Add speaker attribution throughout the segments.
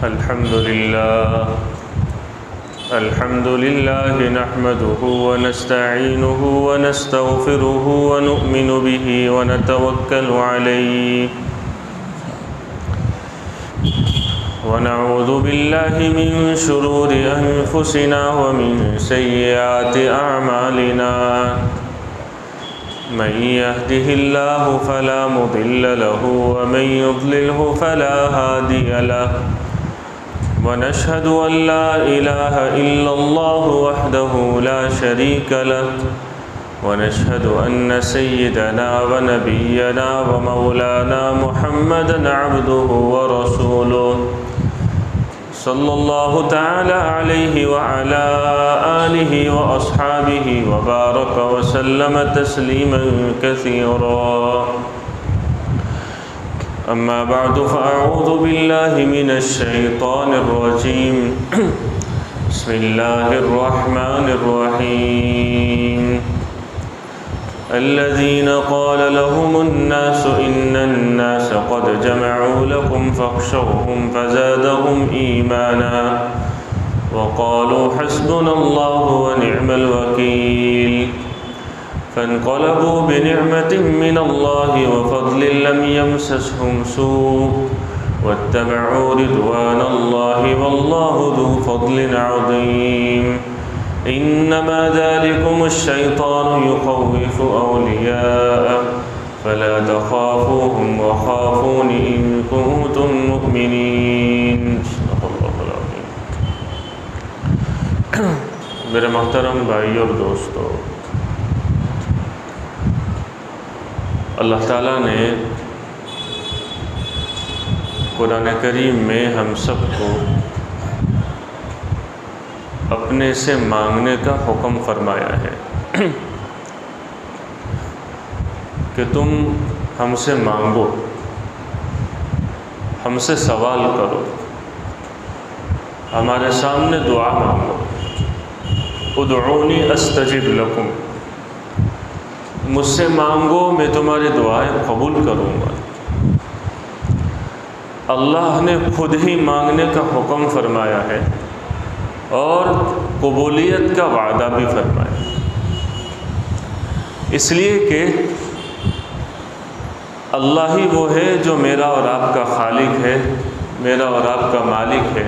Speaker 1: الحمد لله نحمده ونستعينه ونستغفره ونؤمن به ونتوكل عليه ونعوذ بالله من شرور أنفسنا ومن سيئات أعمالنا من يهده الله فلا مضل له ومن يضلله فلا هادي له ونشهد أن لا إله إلا الله وحده لا شريك له ونشهد أن سيدنا ونبينا ومولانا محمدا عبده ورسوله صلى الله تعالى عليه وعلى آله وأصحابه وبارك وسلم تسليما كثيرا أما بعد فأعوذ بالله من الشيطان الرجيم بسم الله الرحمن الرحيم الذين قال لهم الناس إن الناس قد جمعوا لكم فاخشوهم فزادهم إيمانا وقالوا حسبنا الله ونعم الوكيل فانقلبوا بنعمة من الله وفضل لم يمسسهم سوء واتبعوا رضوان الله والله ذو فضل عظيم إنما ذلكم الشيطان يخوف أولياءه فلا تخافوهم وخافون إن كنتم مؤمنين صدق الله العظيم۔ میرے محترم بھائی اور دوستو، اللہ تعالیٰ نے قرآن کریم میں ہم سب کو اپنے سے مانگنے کا حکم فرمایا ہے کہ تم ہم سے مانگو، ہم سے سوال کرو، ہمارے سامنے دعا مانگو۔ ادعونی استجب لکم، مجھ سے مانگو میں تمہاری دعائیں قبول کروں گا۔ اللہ نے خود ہی مانگنے کا حکم فرمایا ہے اور قبولیت کا وعدہ بھی فرمایا، اس لیے کہ اللہ ہی وہ ہے جو میرا اور آپ کا خالق ہے، میرا اور آپ کا مالک ہے،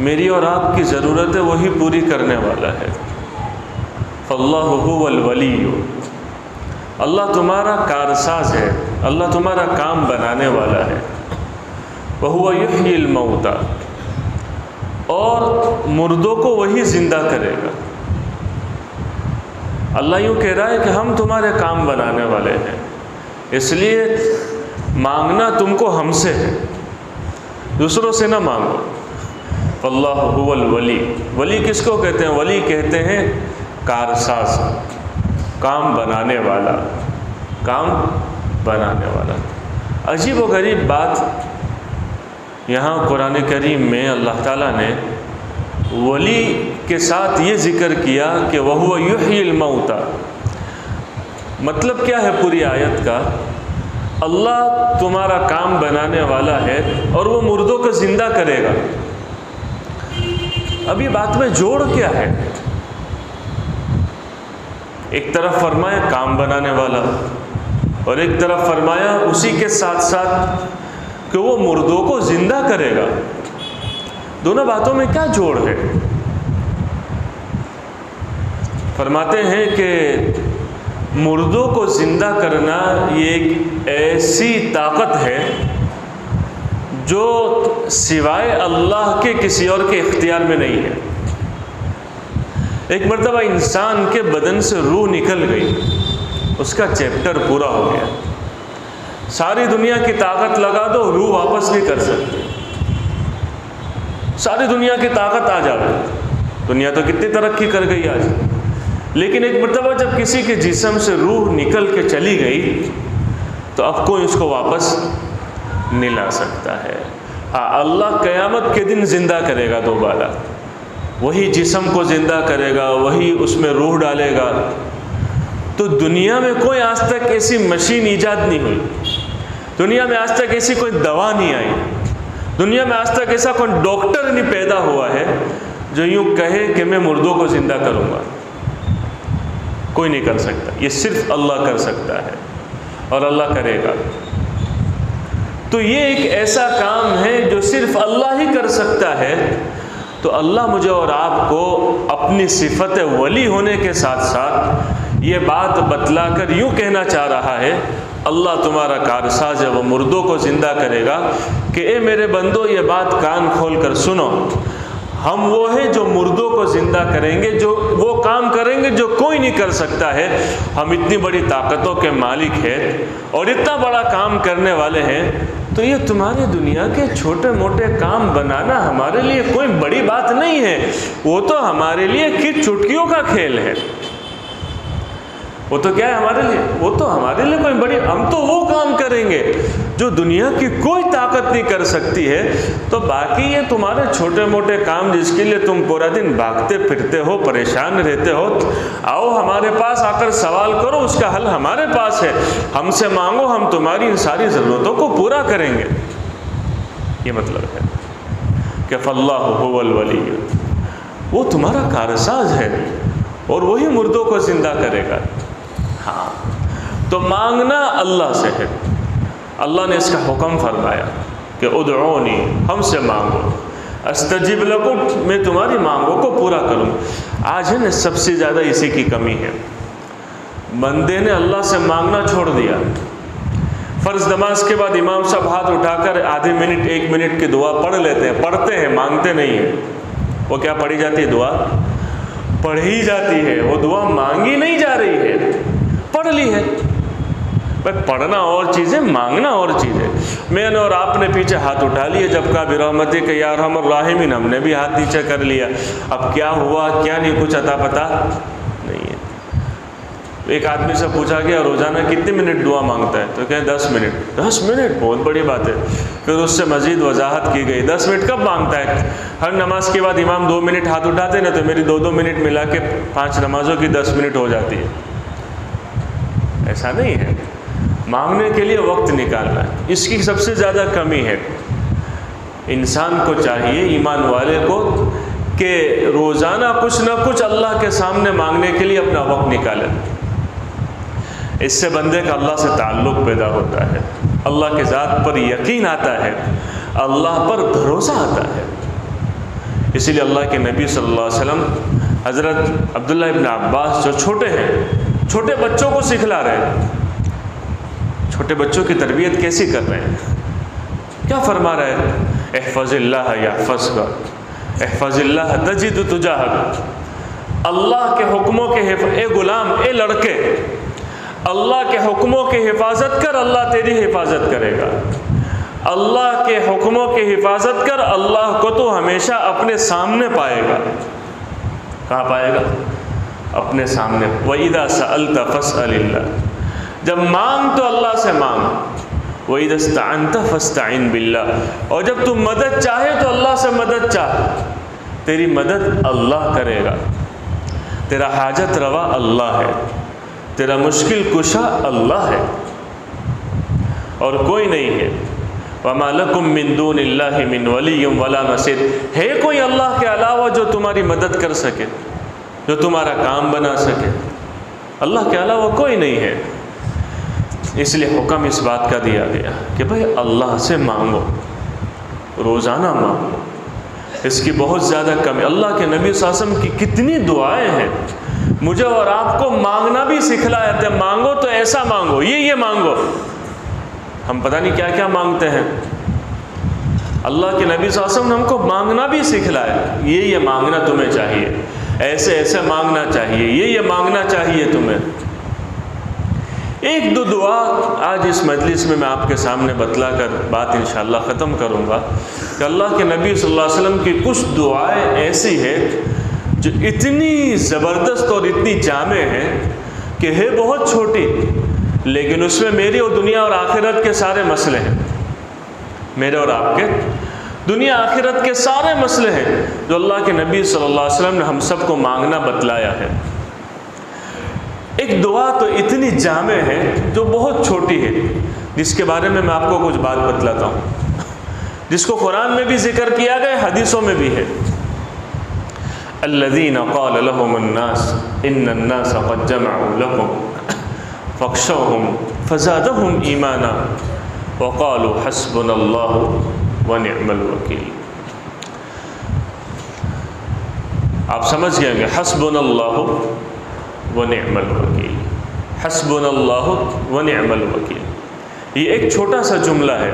Speaker 1: میری اور آپ کی ضرورتیں وہی پوری کرنے والا ہے۔ فاللہ هو الولی، اللہ تمہارا کارساز ہے، اللہ تمہارا کام بنانے والا ہے۔ وہو یحیی الموتى، اور مردوں کو وہی زندہ کرے گا۔ اللہ یوں کہہ رہا ہے کہ ہم تمہارے کام بنانے والے ہیں، اس لیے مانگنا تم کو ہم سے ہے، دوسروں سے نہ مانگو۔ اللہ هو الولی، ولی کس کو کہتے ہیں؟ ولی کہتے ہیں کارساز، کام بنانے والا، کام بنانے والا۔ عجیب و غریب بات یہاں قرآن کریم میں اللہ تعالیٰ نے ولی کے ساتھ یہ ذکر کیا کہ وَهُوَ يُحْيِي الْمَوْتَى۔ مطلب کیا ہے پوری آیت کا؟ اللہ تمہارا کام بنانے والا ہے اور وہ مردوں کو زندہ کرے گا۔ اب یہ بات میں جوڑ کیا ہے؟ ایک طرف فرمایا کام بنانے والا اور ایک طرف فرمایا اسی کے ساتھ ساتھ کہ وہ مردوں کو زندہ کرے گا۔ دونوں باتوں میں کیا جوڑ ہے؟ فرماتے ہیں کہ مردوں کو زندہ کرنا یہ ایک ایسی طاقت ہے جو سوائے اللہ کے کسی اور کے اختیار میں نہیں ہے۔ ایک مرتبہ انسان کے بدن سے روح نکل گئی، اس کا چیپٹر پورا ہو گیا۔ ساری دنیا کی طاقت لگا دو، روح واپس نہیں کر سکتے۔ ساری دنیا کی طاقت آ جائے، دنیا تو کتنی ترقی کر گئی آج، لیکن ایک مرتبہ جب کسی کے جسم سے روح نکل کے چلی گئی تو اب کوئی اس کو واپس نہیں لا سکتا ہے۔ ہاں، اللہ قیامت کے دن زندہ کرے گا دوبارہ، وہی جسم کو زندہ کرے گا، وہی اس میں روح ڈالے گا۔ تو دنیا میں کوئی آج تک ایسی مشین ایجاد نہیں ہوئی، دنیا میں آج تک ایسی کوئی دوا نہیں آئی، دنیا میں آج تک ایسا کوئی ڈاکٹر نہیں پیدا ہوا ہے جو یوں کہے کہ میں مردوں کو زندہ کروں گا. کوئی نہیں کر سکتا، یہ صرف اللہ کر سکتا ہے اور اللہ کرے گا. تو یہ ایک ایسا کام ہے جو صرف اللہ ہی کر سکتا ہے. تو اللہ مجھے اور آپ کو اپنی صفت ولی ہونے کے ساتھ ساتھ یہ بات بتلا کر یوں کہنا چاہ رہا ہے، اللہ تمہارا کارساز ہے، وہ مردوں کو زندہ کرے گا، کہ اے میرے بندو یہ بات کان کھول کر سنو، ہم وہ ہیں جو مردوں کو زندہ کریں گے، جو وہ کام کریں گے جو کوئی نہیں کر سکتا ہے. ہم اتنی بڑی طاقتوں کے مالک ہیں اور اتنا بڑا کام کرنے والے ہیں. تو یہ تمہاری دنیا کے چھوٹے موٹے کام بنانا ہمارے لیے کوئی بڑی بات نہیں ہے. وہ تو ہمارے لیے کچھ چٹکیوں کا کھیل ہے. وہ تو کیا ہے ہمارے لیے؟ وہ تو ہمارے لیے کوئی بڑی، ہم تو وہ کام کریں گے جو دنیا کی کوئی طاقت نہیں کر سکتی ہے. تو باقی یہ تمہارے چھوٹے موٹے کام جس کے لیے تم پورا دن بھاگتے پھرتے ہو، پریشان رہتے ہو، آؤ ہمارے پاس آ کر سوال کرو، اس کا حل ہمارے پاس ہے. ہم سے مانگو، ہم تمہاری ان ساری ضرورتوں کو پورا کریں گے. یہ مطلب ہے کہ فاللہ هو الولی، وہ تمہارا کارساز ہے اور وہی مردوں کو زندہ کرے گا. ہاں، تو مانگنا اللہ سے ہے. اللہ نے اس کا حکم فرمایا کہ ادعونی، ہم سے مانگو، استجب لکم، میں تمہاری مانگوں کو پورا کروں. آج ہے نا سب سے زیادہ اسی کی کمی ہے. بندے نے اللہ سے مانگنا چھوڑ دیا. فرض نماز کے بعد امام صاحب ہاتھ اٹھا کر آدھے منٹ 1 منٹ کی دعا پڑھ لیتے ہیں، پڑھتے ہیں، مانگتے نہیں ہیں. وہ کیا پڑھی جاتی ہے؟ دعا پڑھی جاتی ہے، وہ دعا مانگی نہیں جا رہی ہے، پڑھ لی ہے. بھائی پڑھنا اور چیز ہے، مانگنا اور چیز ہے. میں نے اور آپ نے پیچھے ہاتھ اٹھا لیے، جب کا برحمتک یا ارحم الراحمین، ہم نے بھی ہاتھ نیچے کر لیا. اب کیا ہوا کیا نہیں کچھ عطا پتہ نہیں ہے. ایک آدمی سے پوچھا گیا روزانہ کتنے منٹ دعا مانگتا ہے؟ تو کہیں 10 منٹ. 10 منٹ بہت بڑی بات ہے. پھر اس سے مزید وضاحت کی گئی 10 منٹ کب مانگتا ہے؟ ہر نماز کے بعد امام 2 منٹ ہاتھ اٹھاتے ہیں نا، تو میری 2 منٹ ملا کے 5 نمازوں کی 10 منٹ ہو جاتی ہے. ایسا نہیں ہے. مانگنے کے لیے وقت نکالنا ہے، اس کی سب سے زیادہ کمی ہے. انسان کو چاہیے، ایمان والے کو، کہ روزانہ کچھ نہ کچھ اللہ کے سامنے مانگنے کے لیے اپنا وقت نکالے. اس سے بندے کا اللہ سے تعلق پیدا ہوتا ہے، اللہ کے ذات پر یقین آتا ہے، اللہ پر بھروسہ آتا ہے. اسی لیے اللہ کے نبی صلی اللہ علیہ وسلم حضرت عبداللہ ابن عباس جو چھوٹے ہیں، چھوٹے بچوں کو سکھلا رہے ہیں، چھوٹے بچوں کی تربیت کیسی کر رہے ہیں. کیا فرما رہے ہیں؟ احفظ اللہ یحفظک، احفظ اللہ تجد تجاہک. اللہ کے حکموں کے اے غلام، اے لڑکے، اللہ کے حکموں کی حفاظت کر، اللہ تیری حفاظت کرے گا. اللہ کے حکموں کی حفاظت کر، اللہ کو تو ہمیشہ اپنے سامنے پائے گا. کہاں پائے گا؟ اپنے سامنے. وَإِذَا سَأَلْتَ فَاسْأَلِ اللَّهِ، جب مانگ تو اللہ سے مانگ. وَإِذَا اسْتَعَنْتَ فَاسْتَعِنْ بِاللَّهِ، اور جب تم مدد چاہے تو اللہ سے مدد چاہ. تیری مدد اللہ کرے گا. تیرا حاجت روا اللہ ہے، تیرا مشکل کشا اللہ ہے اور کوئی نہیں ہے. وَمَا لَكُم مِّن دُونِ اللَّهِ مِّن وَلِيٍّ وَلَا نَصِيرٍ، ہے کوئی اللہ کے علاوہ جو تمہاری مدد کر سکے، جو تمہارا کام بنا سکے؟ اللہ کے علاوہ کوئی نہیں ہے. اس لیے حکم اس بات کا دیا گیا کہ بھائی اللہ سے مانگو، روزانہ مانگو. اس کی بہت زیادہ کمی. اللہ کے نبی صلی اللہ علیہ وسلم کی کتنی دعائیں ہیں. مجھے اور آپ کو مانگنا بھی سکھلایا تھا. مانگو تو ایسا مانگو، یہ مانگو. ہم پتہ نہیں کیا کیا مانگتے ہیں. اللہ کے نبی صلی اللہ علیہ وسلم نے ہم کو مانگنا بھی سکھلایا. یہ مانگنا تمہیں چاہیے، ایسے ایسے مانگنا چاہیے، یہ مانگنا چاہیے تمہیں. ایک دو دعا آج اس مجلس میں آپ کے سامنے بتلا کر بات انشاءاللہ ختم کروں گا کہ اللہ کے نبی صلی اللہ علیہ وسلم کی کچھ دعائیں ایسی ہیں جو اتنی زبردست اور اتنی جامع ہیں کہ ہے بہت چھوٹی، لیکن اس میں میری اور دنیا اور آخرت کے سارے مسئلے ہیں. میرے اور آپ کے دنیا آخرت کے سارے مسئلے ہیں جو اللہ کے نبی صلی اللہ علیہ وسلم نے ہم سب کو مانگنا بتلایا ہے. ایک دعا تو اتنی جامع ہے جو بہت چھوٹی ہے، جس کے بارے میں آپ کو کچھ بات بتلاتا ہوں. جس کو قرآن میں بھی ذکر کیا گیا، حدیثوں میں بھی ہے. الذین قال لهم الناس ان الناس قد جمعوا لكم فاخشوهم فزادهم ایمانا وقالوا حسبنا اللہ ونعم الوکیل. آپ سمجھ گئے کہ حسبنا اللہ ونعم الوکیل، حسبنا اللہ ونعم الوکیل. یہ ایک چھوٹا سا جملہ ہے،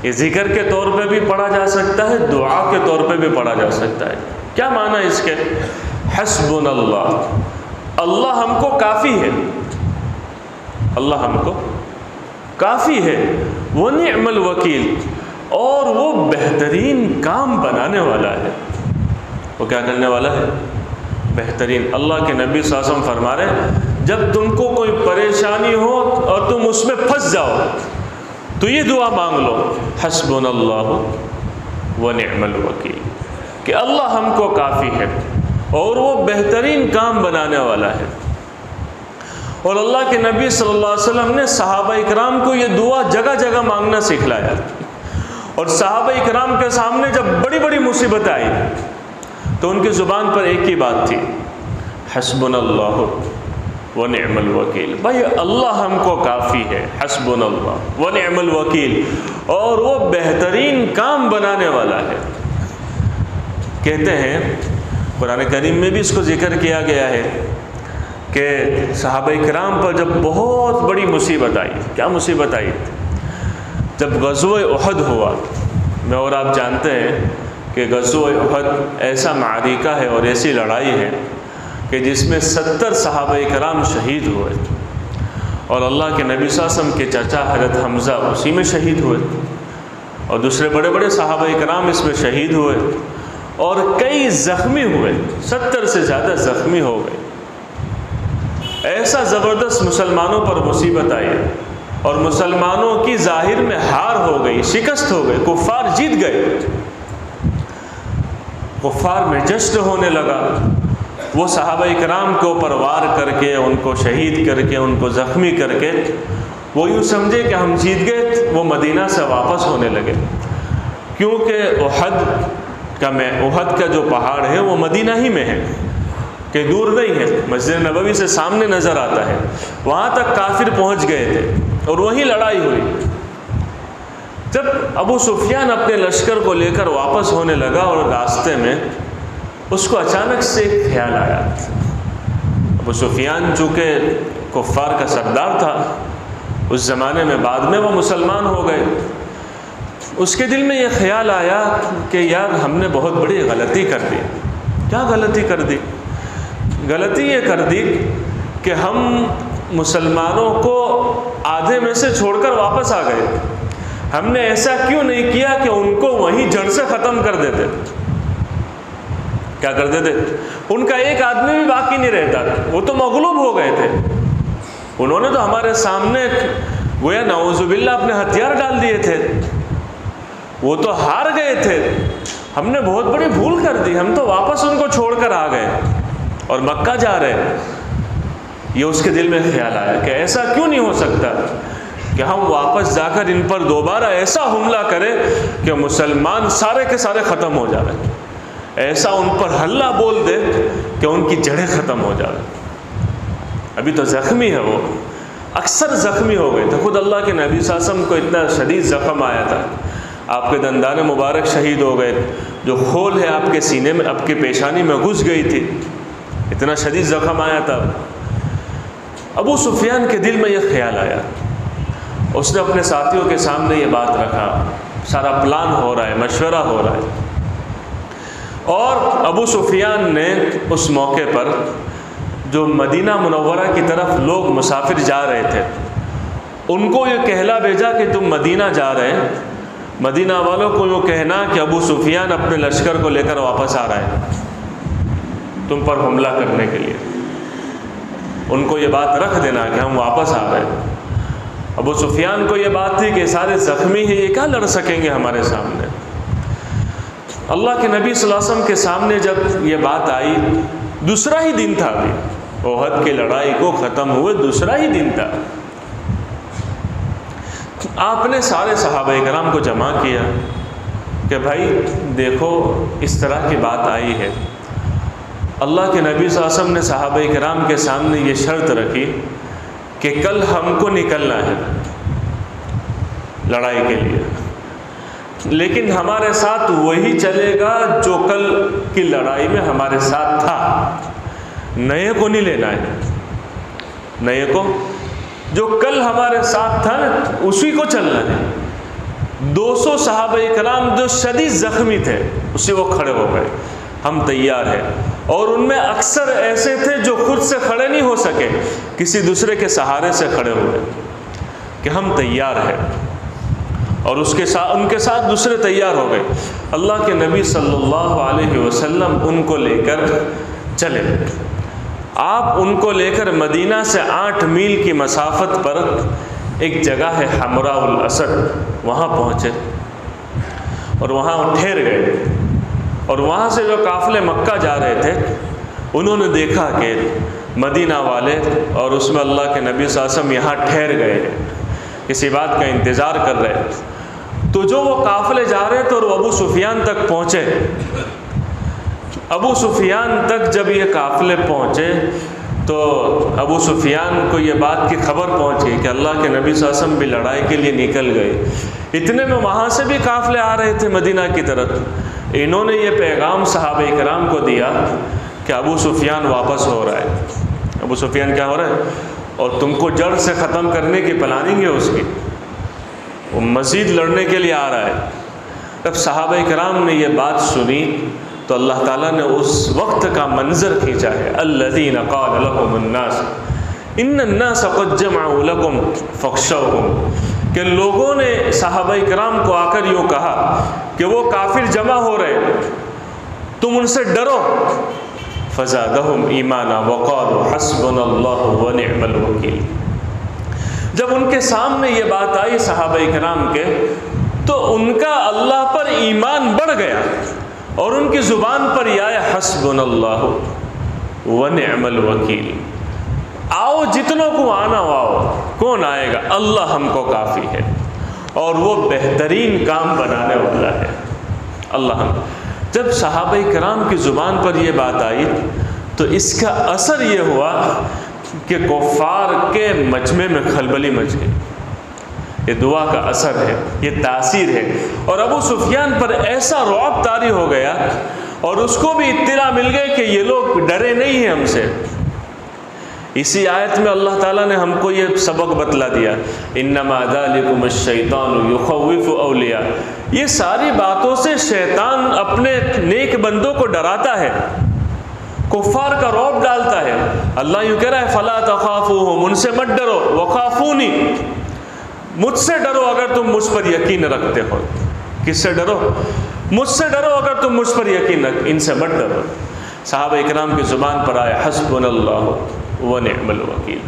Speaker 1: یہ ذکر کے طور پہ بھی پڑھا جا سکتا ہے، دعا کے طور پہ بھی پڑھا جا سکتا ہے. کیا معنی اس کے؟ حسبنا اللہ، اللہ ہم کو کافی ہے، اللہ ہم کو کافی ہے. ونعم الوکیل، اور وہ بہترین کام بنانے والا ہے. وہ کیا کرنے والا ہے؟ بہترین. اللہ کے نبی صلی اللہ علیہ وسلم فرما رہے ہیں جب تم کو کوئی پریشانی ہو اور تم اس میں پھنس جاؤ تو یہ دعا مانگ لو، حسبنا اللہ ونعم الوکیل، کہ اللہ ہم کو کافی ہے اور وہ بہترین کام بنانے والا ہے. اور اللہ کے نبی صلی اللہ علیہ وسلم نے صحابہ اکرام کو یہ دعا جگہ جگہ مانگنا سکھلایا. اور صحابہ اکرام کے سامنے جب بڑی بڑی مصیبت آئی تو ان کی زبان پر ایک ہی بات تھی، حسبنا اللہ ونعم الوکیل. بھائی اللہ ہم کو کافی ہے، حسبنا اللہ ونعم الوکیل، اور وہ بہترین کام بنانے والا ہے. کہتے ہیں قرآن کریم میں بھی اس کو ذکر کیا گیا ہے کہ صحابہ کرام پر جب بہت بڑی مصیبت آئی. کیا مصیبت آئی؟ جب غزوہ احد ہوا. میں اور آپ جانتے ہیں کہ غزوہ احد ایسا معرکہ ہے اور ایسی لڑائی ہے کہ جس میں 70 صحابہ کرام شہید ہوئے، اور اللہ کے نبی صلی اللہ علیہ وسلم کے چچا حضرت حمزہ اسی میں شہید ہوئے، اور دوسرے بڑے بڑے صحابہ کرام اس میں شہید ہوئے، اور کئی زخمی ہوئے، 70 سے زیادہ زخمی ہو گئے. ایسا زبردست مسلمانوں پر مصیبت آئی اور مسلمانوں کی ظاہر میں ہار ہو گئی، شکست ہو گئی، کفار جیت گئے. کفار میں جشن ہونے لگا. وہ صحابہ کرام کو اوپر وار کر کے، ان کو شہید کر کے، ان کو زخمی کر کے وہ یوں سمجھے کہ ہم جیت گئے. وہ مدینہ سے واپس ہونے لگے، کیونکہ احد کا جو پہاڑ ہے وہ مدینہ ہی میں ہے، کہ دور نہیں ہے، مسجد نبوی سے سامنے نظر آتا ہے. وہاں تک کافر پہنچ گئے تھے اور وہیں لڑائی ہوئی. جب ابو سفیان اپنے لشکر کو لے کر واپس ہونے لگا اور راستے میں اس کو اچانک سے ایک خیال آیا. ابو سفیان چونکہ کفار کا سردار تھا اس زمانے میں، بعد میں وہ مسلمان ہو گئے. اس کے دل میں یہ خیال آیا کہ یار ہم نے بہت بڑی غلطی کر دی. کیا غلطی کر دی؟ غلطی یہ کر دی کہ ہم مسلمانوں کو آدھے میں سے چھوڑ کر واپس آ گئے. ہم نے ایسا کیوں نہیں کیا کہ ان کو وہیں جڑ سے ختم کر دیتے؟ کیا کر دیتے؟ ان کا ایک آدمی بھی باقی نہیں رہتا. وہ تو مغلوب ہو گئے تھے. انہوں نے تو ہمارے سامنے گویا نعوذ باللہ اپنے ہتھیار ڈال دیے تھے. وہ تو ہار گئے تھے. ہم نے بہت بڑی بھول کر دی. ہم تو واپس ان کو چھوڑ کر آ گئے اور مکہ جا رہے. یہ اس کے دل میں خیال آیا کہ ایسا کیوں نہیں ہو سکتا کہ ہم واپس جا کر ان پر دوبارہ ایسا حملہ کریں کہ مسلمان سارے کے سارے ختم ہو جائیں. ایسا ان پر حلہ بول دے کہ ان کی جڑیں ختم ہو جائیں. ابھی تو زخمی ہے، وہ اکثر زخمی ہو گئے تھے. خود اللہ کے نبی صلی اللہ علیہ وسلم کو اتنا شدید زخم آیا تھا، آپ کے دندان مبارک شہید ہو گئے، جو خول ہے آپ کے سینے میں، آپ کے پیشانی میں گھس گئی تھی. اتنا شدید زخم آیا تھا. ابو سفیان کے دل میں یہ خیال آیا. اس نے اپنے ساتھیوں کے سامنے یہ بات رکھا. سارا پلان ہو رہا ہے، مشورہ ہو رہا ہے. اور ابو سفیان نے اس موقع پر جو مدینہ منورہ کی طرف لوگ مسافر جا رہے تھے ان کو یہ کہلا بھیجا کہ تم مدینہ جا رہے ہیں، مدینہ والوں کو یہ کہنا کہ ابو سفیان اپنے لشکر کو لے کر واپس آ رہے ہیں تم پر حملہ کرنے کے لیے. ان کو یہ بات رکھ دینا کہ ہم واپس آ رہے ہیں. ابو سفیان کو یہ بات تھی کہ سارے زخمی ہیں، یہ کیا لڑ سکیں گے ہمارے سامنے. اللہ کے نبی صلی اللہ علیہ وسلم کے سامنے جب یہ بات آئی، دوسرا ہی دن تھا، ابھی احد کی لڑائی کو ختم ہوئے دوسرا ہی دن تھا. آپ نے سارے صحابہ کرام کو جمع کیا کہ بھائی دیکھو اس طرح کی بات آئی ہے. اللہ کے نبی صلی اللہ علیہ وسلم نے صحابہ کرام کے سامنے یہ شرط رکھی کہ کل ہم کو نکلنا ہے لڑائی کے لیے، لیکن ہمارے ساتھ وہی چلے گا جو کل کی لڑائی میں ہمارے ساتھ تھا. نئے کو نہیں لینا ہے، نئے کو جو کل ہمارے ساتھ تھا اسی کو چلنا ہے. 200 صحابہ کرام جو شدید زخمی تھے اسی وہ کھڑے ہو گئے، ہم تیار ہیں. اور ان میں اکثر ایسے تھے جو خود سے کھڑے نہیں ہو سکے، کسی دوسرے کے سہارے سے کھڑے ہوئے کہ ہم تیار ہیں. اور ان کے ساتھ دوسرے تیار ہو گئے. اللہ کے نبی صلی اللہ علیہ وسلم ان کو لے کر چلے. آپ ان کو لے کر مدینہ سے 8 میل کی مسافت پر ایک جگہ ہے حمراء الاسد، وہاں پہنچے اور وہاں ٹھہر گئے. اور وہاں سے جو قافلے مکہ جا رہے تھے انہوں نے دیکھا کہ مدینہ والے اور اس میں اللہ کے نبی صلی اللہ علیہ وسلم یہاں ٹھہر گئے ہیں، کسی بات کا انتظار کر رہے. تو جو وہ قافلے جا رہے تھے اور وہ ابو سفیان تک پہنچے. ابو سفیان تک جب یہ قافلے پہنچے تو ابو سفیان کو یہ بات کی خبر پہنچ گئی کہ اللہ کے نبی صلی اللہ علیہ وسلم بھی لڑائی کے لیے نکل گئے. اتنے میں وہاں سے بھی قافلے آ رہے تھے مدینہ کی طرف. انہوں نے یہ پیغام صحابہ کرام کو دیا کہ ابو سفیان واپس ہو رہا ہے. ابو سفیان کیا ہو رہا ہے؟ اور تم کو جڑ سے ختم کرنے کی پلاننگ ہے اس کی، وہ مزید لڑنے کے لیے آ رہا ہے. جب صحابہ کرام نے یہ بات سنی تو اللہ تعالیٰ نے اس وقت کا منظر کھینچا ہے. الذین قال لهم الناس ان الناس قد جمعوا لكم فاخشوهم، کہ لوگوں نے صحابہ کرام کو آ کر یوں کہا کہ وہ کافر جمع ہو رہے، تم ان سے ڈرو. فزادهم ایمانا وقالوا حسبنا اللہ ونعم الوکیل. جب ان کے سامنے یہ بات آئی صحابہ کرام کے تو ان کا اللہ پر ایمان بڑھ گیا اور ان کی زبان پر یہ آیا حسبنا اللہ ونعم الوکیل. آؤ جتنوں کو آنا ہو آؤ، کون آئے گا؟ اللہ ہم کو کافی ہے اور وہ بہترین کام بنانے والا ہے. اللہ ہم. جب صحابہ کرام کی زبان پر یہ بات آئی تو اس کا اثر یہ ہوا کہ کفار کے مجمع میں کھلبلی مچ گئی. یہ دعا کا اثر ہے، یہ تاثیر ہے. اور ابو سفیان پر ایسا رعب طاری ہو گیا اور اس کو بھی اطلاع مل گئی کہ یہ لوگ ڈرے نہیں ہیں ہم سے. اسی آیت میں اللہ تعالیٰ نے ہم کو یہ سبق بتلا دیا، انما ذالکم الشیطان یخوف اولیاء. یہ ساری باتوں سے شیطان اپنے نیک بندوں کو ڈراتا ہے، کفار کا رعب ڈالتا ہے. اللہ یوں کہہ رہا ہے فلا تخافوہم، ان سے مت ڈرو، وخافونی، مجھ سے ڈرو اگر تم مجھ پر یقین رکھتے ہو. کس سے ڈرو؟ مجھ سے ڈرو اگر تم مجھ پر یقین رکھ، ان سے مت ڈرو. صحابہ کرام کی زبان پر آئے حسبنا اللہ ونعم الوکیل.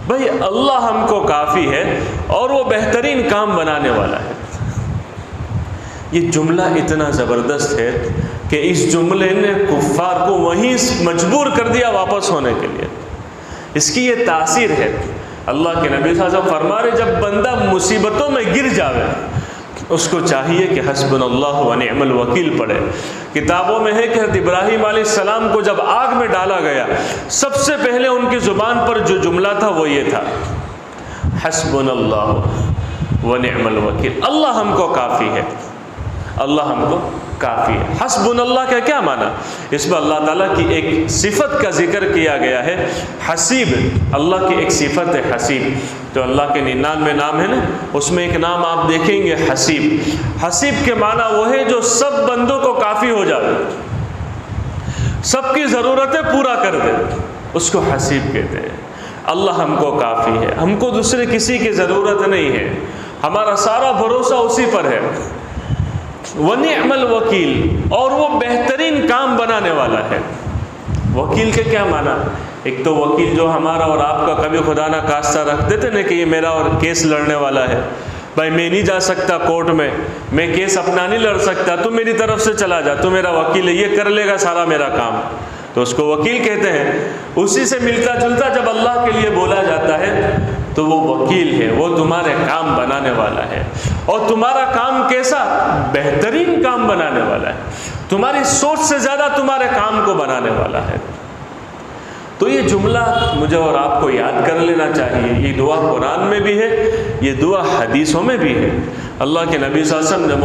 Speaker 1: بھائی اللہ ہم کو کافی ہے اور وہ بہترین کام بنانے والا ہے. یہ جملہ اتنا زبردست ہے کہ اس جملے نے کفار کو وہیں مجبور کر دیا واپس ہونے کے لیے. اس کی یہ تاثیر ہے. اللہ کے نبی صلی اللہ علیہ وسلم فرما رہے جب بندہ مصیبتوں میں گر جاوے اس کو چاہیے کہ حسبنا اللہ ونعم الوکیل پڑھے. کتابوں میں ہے کہ حضرت ابراہیم علیہ السلام کو جب آگ میں ڈالا گیا سب سے پہلے ان کی زبان پر جو جملہ تھا وہ یہ تھا حسبنا اللہ ونعم الوکیل. اللہ ہم کو کافی ہے، اللہ ہم کو کافی ہے. حسبنا اللہ کا کیا معنی؟ اس میں اللہ تعالیٰ کی ایک صفت کا ذکر کیا گیا ہے، حسیب. اللہ کی ایک صفت ہے حسیب، جو اللہ کے 99 نام ہیں نا اس میں ایک نام آپ دیکھیں گے حسیب. حسیب کے معنی وہ ہے جو سب بندوں کو کافی ہو جائے، سب کی ضرورتیں پورا کر دے، اس کو حسیب کہتے ہیں. اللہ ہم کو کافی ہے، ہم کو دوسرے کسی کی ضرورت نہیں ہے، ہمارا سارا بھروسہ اسی پر ہے. ونعم الوکیل، اور وہ بہترین کام بنانے والا ہے. وکیل کے کیا معنی؟ ایک تو وکیل جو ہمارا اور آپ کا کبھی خدا نہ خواستہ رکھ دیتے نا کہ یہ میرا اور کیس لڑنے والا ہے، بھائی میں نہیں جا سکتا کورٹ میں کیس اپنا نہیں لڑ سکتا، تو میری طرف سے چلا جا، تو میرا وکیل ہے، یہ کر لے گا سارا میرا کام، تو اس کو وکیل کہتے ہیں. اسی سے ملتا جلتا جب اللہ کے لیے بولا جاتا ہے تو وہ وکیل ہے، وہ تمہارے کام بنانے والا ہے، اور تمہارا کام کیسا؟ بہترین کام بنانے والا ہے، تمہاری سوچ سے زیادہ تمہارے کام کو بنانے والا ہے۔ تو یہ جملہ مجھے اور آپ کو یاد کر لینا چاہیے۔ یہ دعا قرآن میں بھی ہے، یہ دعا حدیثوں میں بھی ہے۔ اللہ کے نبی صلی اللہ علیہ وسلم نے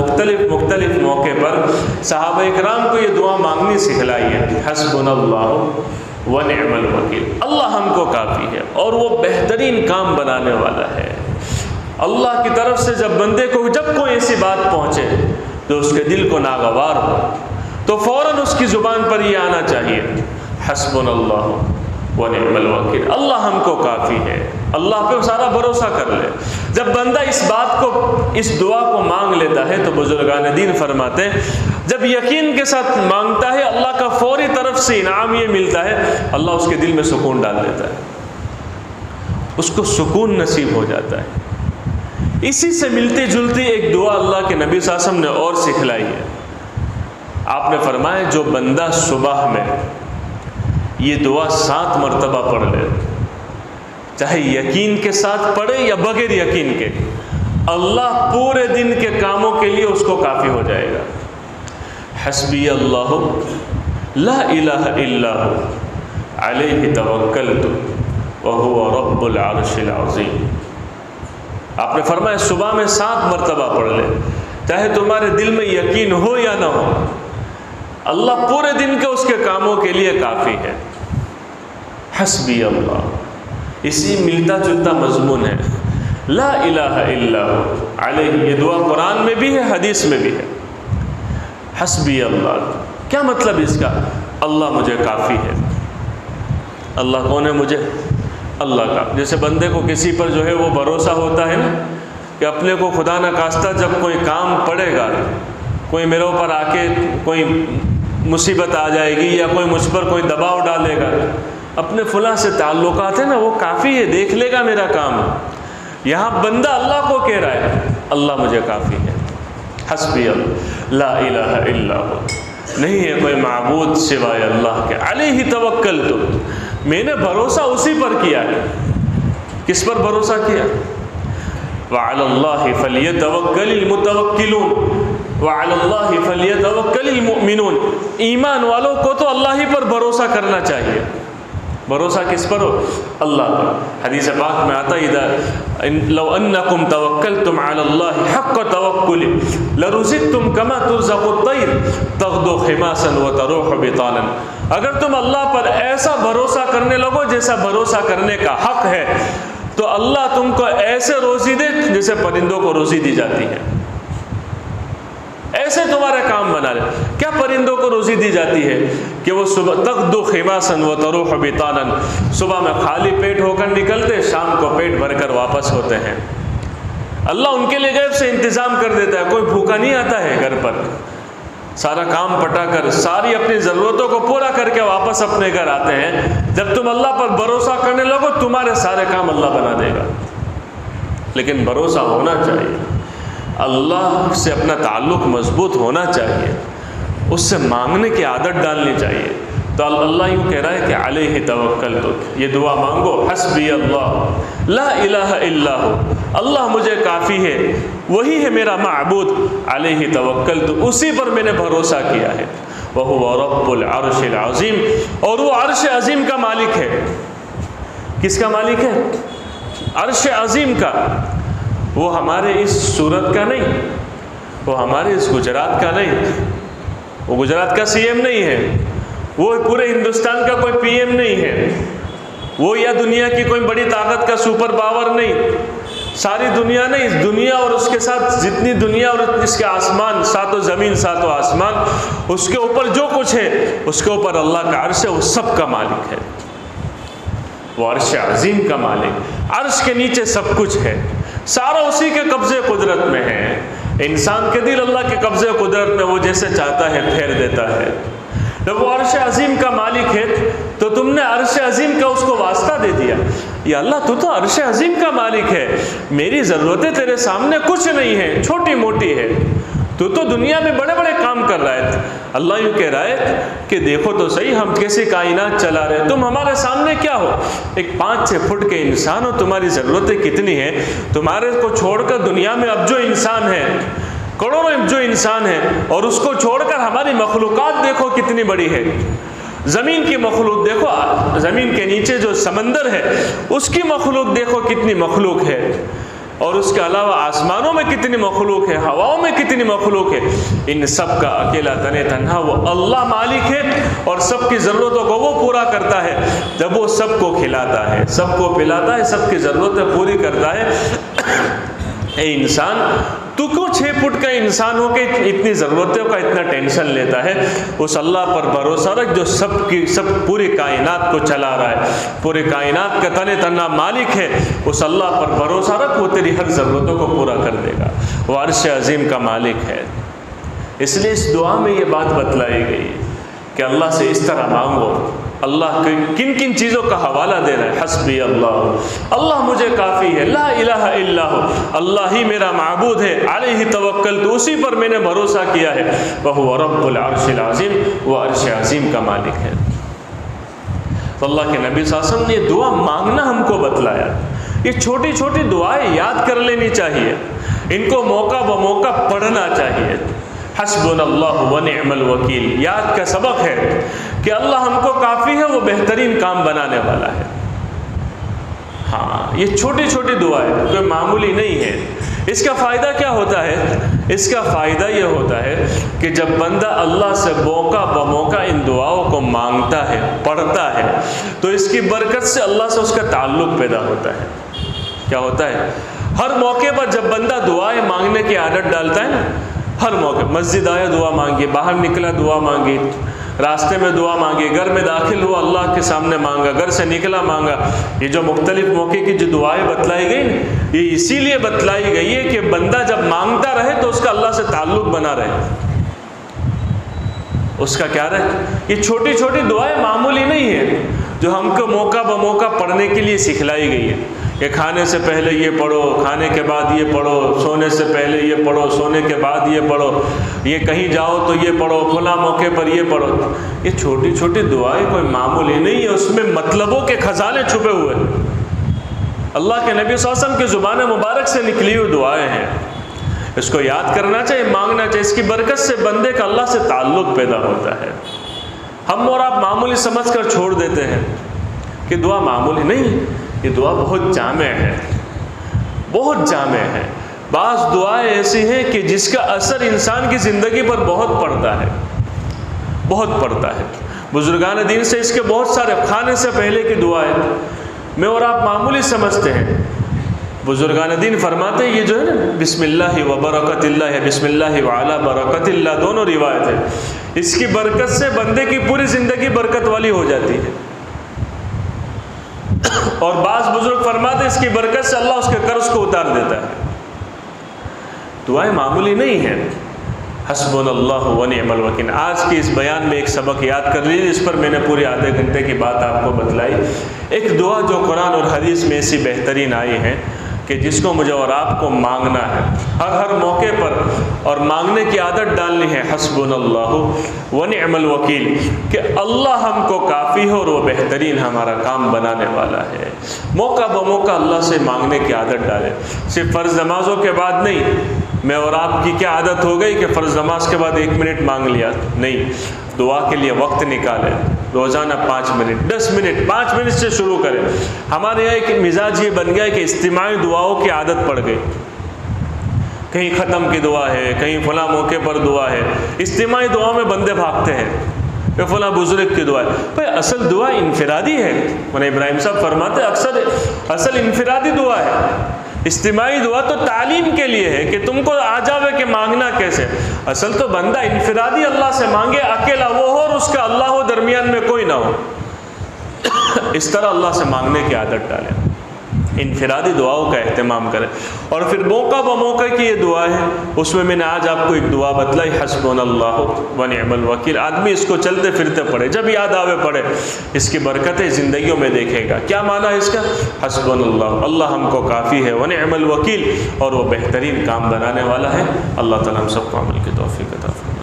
Speaker 1: مختلف موقع پر صحابہ اکرام کو یہ دعا مانگنی سکھلائی ہے۔ حسبنا اللہ ونعم الوکیل، اللہ ہم کو کافی ہے اور وہ بہترین کام بنانے والا ہے۔ اللہ کی طرف سے جب بندے کو جب کوئی ایسی بات پہنچے تو اس کے دل کو ناگوار ہو، تو فوراً اس کی زبان پر یہ آنا چاہیے، حسبنا اللہ ونعم الوکیل، اللہ ہم کو کافی ہے، اللہ پہ سارا بھروسہ کر لے۔ جب بندہ اس بات کو، اس دعا کو مانگ لیتا ہے تو بزرگان دین فرماتے ہیں جب یقین کے ساتھ مانگتا ہے اللہ کا فوری طرف سے انعام یہ ملتا ہے، اللہ اس کے دل میں سکون ڈال دیتا ہے، اس کو سکون نصیب ہو جاتا ہے۔ اسی سے ملتی جلتی ایک دعا اللہ کے نبی صلی اللہ علیہ وسلم نے اور سکھلائی ہے۔ آپ نے فرمایا جو بندہ صبح میں یہ دعا 7 مرتبہ پڑھ لے، چاہے یقین کے ساتھ پڑھے یا بغیر یقین کے، اللہ پورے دن کے کاموں کے لیے اس کو کافی ہو جائے گا۔ حسبی اللہ لا الہ الا ہو علیہ توکلت وہو رب العرش العظیم۔ آپ نے فرمایا صبح میں 7 مرتبہ پڑھ لے، چاہے تمہارے دل میں یقین ہو یا نہ ہو، اللہ پورے دن کے اس کے کاموں کے لیے کافی ہے۔ حسبی اللہ، اسی ملتا جلتا مضمون ہے لا الہ الا ہو علیہ، یہ دعا قرآن میں بھی ہے، حدیث میں بھی ہے۔ حسبی اللہ، کیا مطلب اس کا؟ اللہ مجھے کافی ہے۔ اللہ کون ہے؟ مجھے اللہ کا، جیسے بندے کو کسی پر جو ہے وہ بھروسہ ہوتا ہے نا کہ اپنے کو خدا نہ خواستہ جب کوئی کام پڑے گا، کوئی میرے اوپر آ کے کوئی مصیبت آ جائے گی یا کوئی مجھ پر کوئی دباؤ ڈالے گا، اپنے فلاں سے تعلقات ہیں نا، وہ کافی ہے، دیکھ لے گا میرا کام۔ یہاں بندہ اللہ کو کہہ رہا ہے اللہ مجھے کافی ہے۔ حسبی اللہ لا الہ الا ہو، نہیں ہے کوئی معبود سوائے اللہ کے، علیہ توکلت، میں نے بھروسہ اسی پر کیا ہے۔ کس پر بھروسہ کیا؟ وعلی اللہ فلیتوکل المتوکلون وعلی اللہ فلیتوکل المؤمنون، ایمان والوں کو تو اللہ ہی پر بھروسہ کرنا چاہیے۔ بھروسہ کس پر ہو؟ اللہ پر۔ حدیث پاک میں آتا ہے لو انکم توکلتم علی اللہ حق توکل لرزقتم کما ترزق الطیر تغدو خماسا وتروح بطانا، اگر تم اللہ پر ایسا بھروسہ کرنے لگو جیسا بھروسہ کرنے کا حق ہے تو اللہ تم کو ایسے روزی دے جیسے پرندوں کو روزی دی جاتی ہے، ایسے تمہارے کام بنا لے۔ کیا پرندوں کو روزی دی جاتی ہے کہ وہ صبح تغدو خماسا وتروح بطانا، صبح میں خالی پیٹ ہو کر نکلتے، شام کو پیٹ بھر کر واپس ہوتے ہیں۔ اللہ ان کے لیے غیب سے انتظام کر دیتا ہے، کوئی بھوکا نہیں آتا ہے گھر پر، سارا کام پٹا کر ساری اپنی ضرورتوں کو پورا کر کے واپس اپنے گھر آتے ہیں۔ جب تم اللہ پر بھروسہ کرنے لگو تمہارے سارے کام اللہ بنا دے گا، لیکن بھروسہ ہونا چاہیے، اللہ سے اپنا تعلق مضبوط ہونا چاہیے، اس سے مانگنے کی عادت ڈالنی چاہیے۔ تو اللہ یوں کہہ رہا ہے کہ علیہ توکلت، یہ دعا مانگو، حسبی اللہ لا الہ الا ہو، اللہ مجھے کافی ہے، وہی ہے میرا معبود، علیہ توکلت، اسی پر میں نے بھروسہ کیا ہے، وہو رب العرش العظیم، اور وہ عرش عظیم کا مالک ہے۔ کس کا مالک ہے؟ عرش عظیم کا۔ وہ ہمارے اس صورت کا نہیں، وہ ہمارے اس گجرات کا نہیں، وہ گجرات کا سی ایم نہیں ہے، وہ پورے ہندوستان کا کوئی پی ایم نہیں ہے، وہ یا دنیا کی کوئی بڑی طاقت کا سپر پاور نہیں، ساری دنیا نہیں، اس دنیا اور اس کے ساتھ جتنی دنیا اور اس کے آسمان، ساتوں زمین ساتوں آسمان، اس کے اوپر جو کچھ ہے اس کے اوپر اللہ کا عرش ہے، وہ سب کا مالک ہے، وہ عرش عظیم کا مالک۔ عرش کے نیچے سب کچھ ہے، سارا اسی کے قبضے قدرت میں ہے۔ انسان کے دل اللہ کے قبضے قدرت میں، وہ جیسے چاہتا ہے پھیر دیتا ہے۔ جب وہ عرش عظیم کا مالک ہے تو تم نے عرش عظیم کا اس کو واسطہ دے دیا، یا اللہ تو عرش عظیم کا مالک ہے، میری ضرورتیں تیرے سامنے کچھ نہیں ہیں، چھوٹی موٹی ہے، تو دنیا میں بڑے بڑے کام کر رہا ہے، اللہ یوں کہہ رہا ہے کہ دیکھو تو صحیح ہم کیسی کائنات چلا رہے ہیں، تم ہمارے سامنے کیا ہو، ایک 5-6 فٹ کے انسان ہو، تمہاری ضرورتیں کتنی ہیں، تمہارے کو چھوڑ کر دنیا میں اب جو انسان ہے، کروڑوں جو انسان ہے، اور اس کو چھوڑ کر ہماری مخلوقات دیکھو کتنی بڑی ہے، زمین کی مخلوق دیکھو، زمین کے نیچے جو سمندر ہے اس کی مخلوق دیکھو کتنی مخلوق ہے، اور اس کے علاوہ آسمانوں میں کتنی مخلوق ہے، ہواؤں میں کتنی مخلوق ہے، ان سب کا اکیلا تنہا وہ اللہ مالک ہے، اور سب کی ضرورتوں کو وہ پورا کرتا ہے جب وہ سب کو کھلاتا ہے، سب کو پلاتا ہے، سب کی ضرورتیں پوری کرتا ہے۔ اے انسان، تو کیوں 6 فٹ کا انسان ہو کے اتنی ضرورتوں کا اتنا ٹینشن لیتا ہے؟ اس اللہ پر بھروسہ رکھ جو سب پوری کائنات کو چلا رہا ہے، پوری کائنات کا تنہا مالک ہے، اس اللہ پر بھروسہ رکھ، وہ تیری ہر ضرورتوں کو پورا کر دے گا، وہ عرش عظیم کا مالک ہے۔ اس لیے اس دعا میں یہ بات بتلائی گئی کہ اللہ سے اس طرح مانگو۔ اللہ کن کن چیزوں کا حوالہ دے رہا ہے؟ حسبی اللہ، اللہ مجھے کافی ہے، لا الہ الا ہو، اللہ ہی میرا معبود ہے، علیہ توکلت، اسی پر میں نے بھروسہ کیا ہے، وہو رب العرش العظیم، وہ عرش عظیم کا مالک ہے۔ تو اللہ کے نبی صلی اللہ علیہ وسلم نے یہ دعا مانگنا ہم کو بتلایا۔ یہ چھوٹی چھوٹی دعائیں یاد کر لینی چاہیے، ان کو موقع بموقع پڑھنا چاہیے۔ حسبنا اللہ ونعم الوکیل یاد کا سبق ہے کہ اللہ ہم کو کافی ہے، وہ بہترین کام بنانے والا ہے۔ ہاں، یہ چھوٹی چھوٹی دعائیں کوئی معمولی نہیں ہے۔ اس کا فائدہ کیا ہوتا ہے؟ اس کا فائدہ یہ ہوتا ہے کہ جب بندہ اللہ سے موقع بموقع ان دعاؤں کو مانگتا ہے، پڑھتا ہے، تو اس کی برکت سے اللہ سے اس کا تعلق پیدا ہوتا ہے۔ کیا ہوتا ہے؟ ہر موقع پر جب بندہ دعائیں مانگنے کی عادت ڈالتا ہے نا، ہر موقع، مسجد آیا دعا مانگی، باہر نکلا دعا مانگی، راستے میں دعا مانگی، گھر میں داخل ہوا اللہ کے سامنے مانگا، گھر سے نکلا مانگا، یہ جو مختلف موقع کی جو دعائیں بتلائی گئی نا، یہ اسی لیے بتلائی گئی ہے کہ بندہ جب مانگتا رہے تو اس کا اللہ سے تعلق بنا رہے، اس کا کیا رہے۔ یہ چھوٹی چھوٹی دعائیں معمولی نہیں ہے جو ہم کو موقع بموقع پڑھنے کے لیے سکھلائی گئی ہے کہ کھانے سے پہلے یہ پڑھو، کھانے کے بعد یہ پڑھو، سونے سے پہلے یہ پڑھو، سونے کے بعد یہ پڑھو، یہ کہیں جاؤ تو یہ پڑھو، فلاں موقع پر یہ پڑھو۔ یہ چھوٹی چھوٹی دعائیں کوئی معمولی نہیں ہے، اس میں مطلبوں کے خزانے چھپے ہوئے ہیں، اللہ کے نبی صلی اللہ علیہ وسلم کی زبان مبارک سے نکلی ہوئی دعائیں ہیں۔ اس کو یاد کرنا چاہیے، مانگنا چاہیے، اس کی برکت سے بندے کا اللہ سے تعلق پیدا ہوتا ہے۔ ہم اور آپ معمولی سمجھ کر چھوڑ دیتے ہیں کہ دعا معمولی نہیں، یہ دعا بہت جامع ہے، بہت جامع ہے۔ بعض دعائیں ایسی ہیں کہ جس کا اثر انسان کی زندگی پر بہت پڑتا ہے، بہت پڑتا ہے۔ بزرگان دین سے اس کے بہت سارے، کھانے سے پہلے کی دعائیں میں اور آپ معمولی سمجھتے ہیں، بزرگان دین فرماتے ہیں یہ جو ہے نا بسم اللہ و برکت اللہ ہے، بسم اللہ وعلی برکت اللہ، دونوں روایت ہے، اس کی برکت سے بندے کی پوری زندگی برکت والی ہو جاتی ہے۔ اور بعض بزرگ فرماتے ہیں اس کی برکت سے اللہ اس کے قرض کو اتار دیتا ہے۔ دعائیں معمولی نہیں ہیں۔ حسبنا اللہ ونعم الوکیل۔ آج کی اس بیان میں ایک سبق یاد کر لیجیے، اس پر میں نے پورے آدھے گھنٹے کی بات آپ کو بتلائی۔ ایک دعا جو قرآن اور حدیث میں ایسی بہترین آئی ہے کہ جس کو مجھے اور آپ کو مانگنا ہے ہر موقع پر، اور مانگنے کی عادت ڈالنی ہے، حسبنا اللہ ونعم الوکیل، کہ اللہ ہم کو کافی ہے اور وہ بہترین ہمارا کام بنانے والا ہے۔ موقع بموقع اللہ سے مانگنے کی عادت ڈالیں، صرف فرض نمازوں کے بعد نہیں۔ میں اور آپ کی کیا عادت ہو گئی کہ فرض نماز کے بعد 1 منٹ مانگ لیا، نہیں، دعا کے لیے وقت نکالیں، روزانہ 5 منٹ 10 منٹ 5 منٹ سے شروع کریں۔ ہمارے یہاں ایک مزاج یہ بن گیا ہے کہ اجتماعی دعاؤں کی عادت پڑ گئی، کہیں ختم کی دعا ہے، کہیں فلاں موقع پر دعا ہے، اجتماعی دعاؤں میں بندے بھاگتے ہیں کہ فلاں بزرگ کی دعا ہے۔ بھائی اصل دعا انفرادی ہے، مولانا ابراہیم صاحب فرماتے ہیں اصل انفرادی دعا ہے۔ اجتماعی دعا تو تعلیم کے لیے ہے کہ تم کو آ جاوے کہ مانگنا کیسے۔ اصل تو بندہ انفرادی اللہ سے مانگے، اکیلا وہ ہو اور اس کا اللہ ہو، درمیان میں کوئی نہ ہو، اس طرح اللہ سے مانگنے کی عادت ڈالیں، انفرادی دعاؤں کا اہتمام کریں۔ اور پھر موقع بموقع کی یہ دعا ہے، اس میں نے آج آپ کو ایک دعا بتلائی، حسبنا اللہ ونعم الوکیل۔ آدمی اس کو چلتے پھرتے پڑھے، جب یاد آوے پڑھے، اس کی برکتیں زندگیوں میں دیکھے گا۔ کیا معنی ہے اس کا؟ حسبنا اللہ، اللہ ہم کو کافی ہے، ونعم الوکیل، اور وہ بہترین کام بنانے والا ہے۔ اللہ تعالیٰ ہم سب کو عمل کی توفیق عطا فرمائے۔